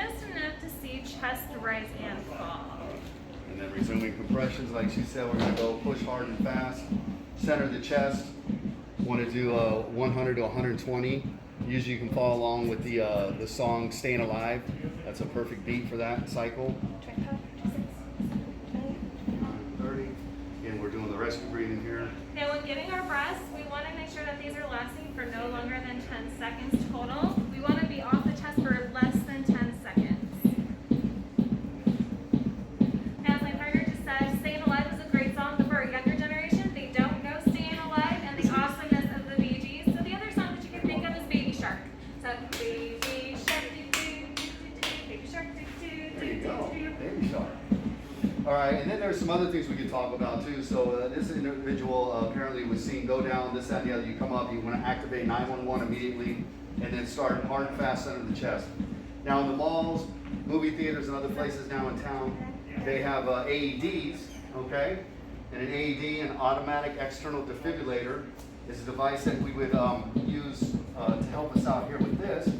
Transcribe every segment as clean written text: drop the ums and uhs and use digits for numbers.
just enough to see chest rise and fall. And then resuming compressions, like she said, we're going to go push hard and fast. Center the chest. Want to do 100 to 120. Usually you can follow along with the song "Staying Alive." That's a perfect beat for that cycle. 30. Again, we're doing the rescue breathing here. Now, when giving our breaths, we want to make sure that these are lasting for no longer than 10 seconds total. We want to be off the chest for less than 10 seconds. As my partner just said, "Staying Alive" is a great song, but for a younger generation, they don't know "Staying Alive" and the awesomeness of the Bee Gees. So the other song that you can think of is "Baby Shark." So Baby Shark, Baby Shark, There you go, Baby Shark. All right, and then there's some other things we can talk about too. So this individual apparently was seen go down, this, that, and the other. You come up, you want to activate 911 immediately, and then start hard and fast under the chest. Now in the malls, movie theaters, and other places now in town, they have AEDs, okay? And an AED, an automatic external defibrillator, is a device that we would use to help us out here with this.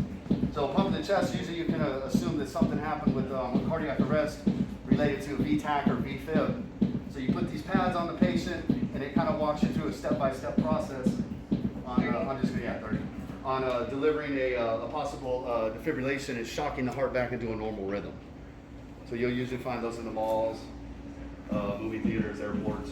So pumping the chest, usually you can assume that something happened with cardiac arrest related to VTAC or VFib. So you put these pads on the patient, and it kind of walks you through a step-by-step process on, I'm just gonna, 30, on delivering a possible defibrillation and shocking the heart back into a normal rhythm. So you'll usually find those in the malls, movie theaters, airports.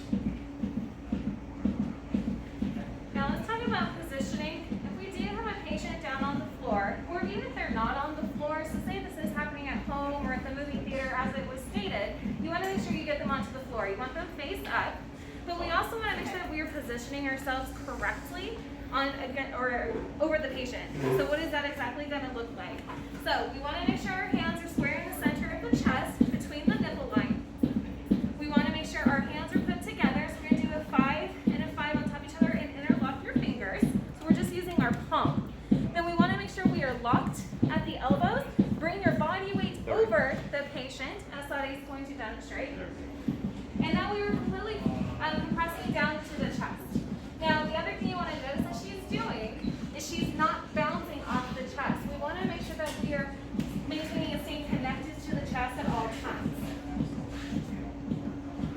Now let's talk about positioning. If we do have a patient down on the floor, or even if they're not on the floor, so say this is happening at home or at the movie theater as it was stated, you want to make sure you get them onto the floor. You want them face up, but we also want to make sure that we are positioning ourselves correctly on or over the patient. So what is that exactly going to look like? So we want to make sure our hands are square in the center of the chest between the nipple lines. We want to make sure our hands are put together. So we're going to do a 5 and a 5 on top of each other and interlock your fingers. So we're just using our palm. Then we want to make sure we are locked at the elbows. Bring your body weight over the patient, as Saudi is going to demonstrate. And now we are completely compressing down to the chest. Now, the other thing you want to notice that she's doing is she's not bouncing off the chest. We want to make sure that we are maintaining and staying connected to the chest at all times.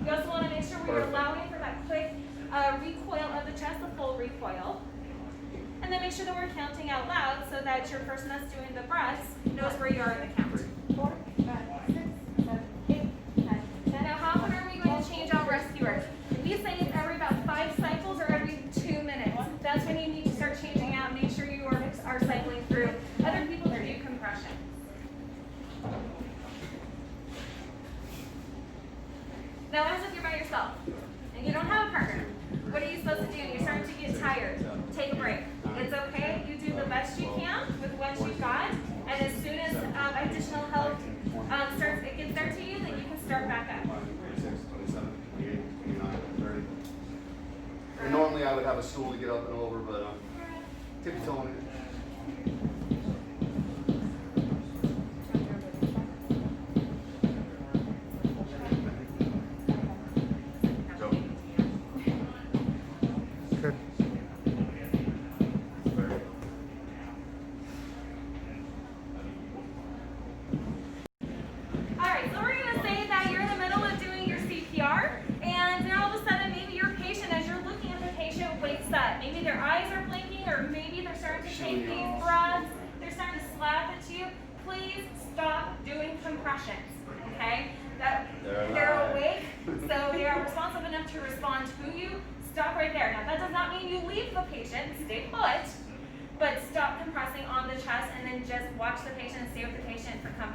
We also want to make sure we are allowing for that quick recoil of the chest, the full recoil. And then make sure that we're counting out loud so that your person that's doing the breaths knows where you are in the count. 4, 5, 6, 7, 8, 9, 10. Now, how often are we going to change out rescuers? We say it's every about 5 cycles or every 2 minutes. That's when you need to start changing out and make sure you are cycling through other people to do compression. Now, as if you're by yourself and you don't have a partner, what are you supposed to do? You're starting to get tired. Take a break. It's okay. You do the best you can with what you've got, and as soon as additional help gets there to you, then you can start back up. 26, 27, 28, 29, 30. And normally I would have a stool to get up and over, but tiptoeing it. Maybe their eyes are blinking, or maybe they're starting to take these breaths, they're starting to slap at you. Please stop doing compressions, okay? They're awake, so they are responsive enough to respond to you. Stop right there. Now, that does not mean you leave the patient, stay put, but stop compressing on the chest and then just watch the patient and stay with the patient for comfort.